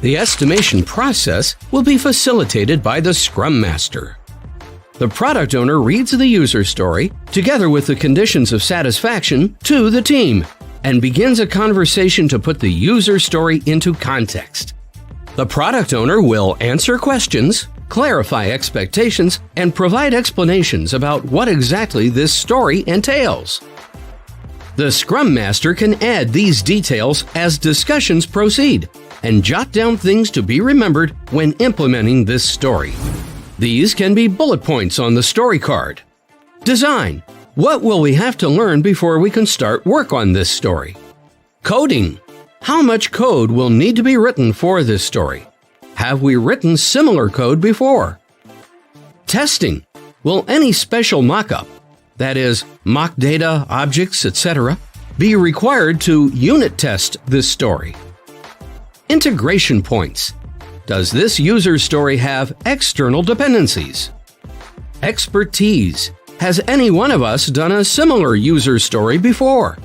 The estimation process will be facilitated by the Scrum Master. The product owner reads the user story, together with the conditions of satisfaction, to the team, and begins a conversation to put the user story into context. The product owner will answer questions, clarify expectations, and provide explanations about what exactly this story entails. The Scrum Master can add these details as discussions proceed and jot down things to be remembered when implementing this story. These can be bullet points on the story card. Design. What will we have to learn before we can start work on this story? Coding. How much code will need to be written for this story? Have we written similar code before? Testing. Will any special mockup, that is, mock data, objects, etc., be required to unit test this story? Integration points. Does this user story have external dependencies? Expertise. Has any one of us done a similar user story before?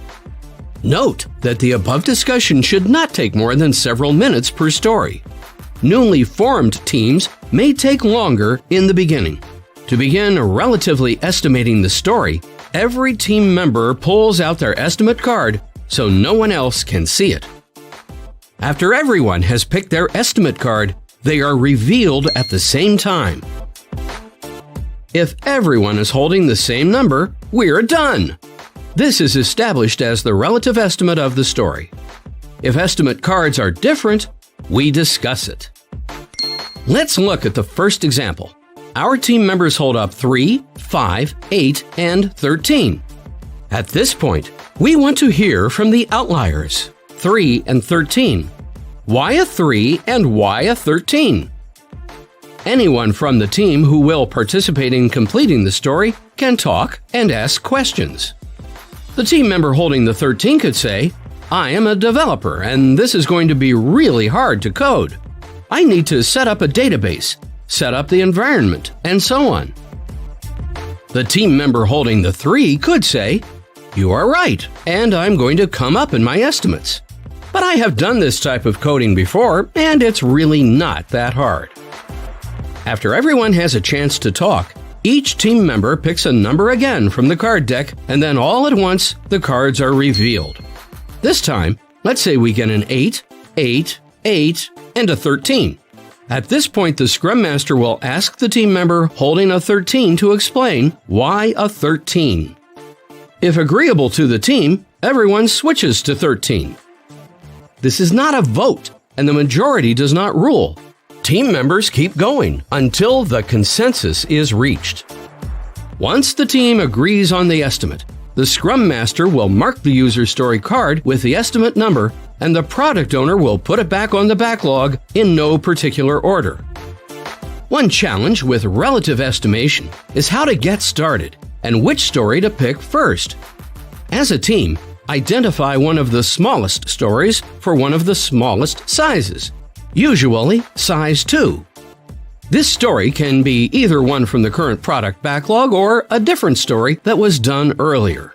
Note that the above discussion should not take more than several minutes per story. Newly formed teams may take longer in the beginning. To begin relatively estimating the story, every team member pulls out their estimate card so no one else can see it. After everyone has picked their estimate card, they are revealed at the same time. If everyone is holding the same number, we're done. This is established as the relative estimate of the story. If estimate cards are different, we discuss it. Let's look at the first example. Our team members hold up 3, 5, 8, and 13. At this point, we want to hear from the outliers, 3 and 13. Why a 3 and why a 13? Anyone from the team who will participate in completing the story can talk and ask questions. The team member holding the 13 could say, I am a developer and this is going to be really hard to code. I need to set up a database, set up the environment, and so on. The team member holding the 3 could say, you are right, and I'm going to come up in my estimates. But I have done this type of coding before, and it's really not that hard. After everyone has a chance to talk, each team member picks a number again from the card deck, and then all at once, the cards are revealed. This time, let's say we get an 8, 8, 8, and a 13. At this point, the Scrum Master will ask the team member holding a 13 to explain why a 13. If agreeable to the team, everyone switches to 13. This is not a vote, and the majority does not rule. Team members keep going until the consensus is reached. Once the team agrees on the estimate, the Scrum Master will mark the user story card with the estimate number, and the product owner will put it back on the backlog in no particular order. One challenge with relative estimation is how to get started and which story to pick first. As a team, identify one of the smallest stories for one of the smallest sizes, usually size 2. This story can be either one from the current product backlog or a different story that was done earlier.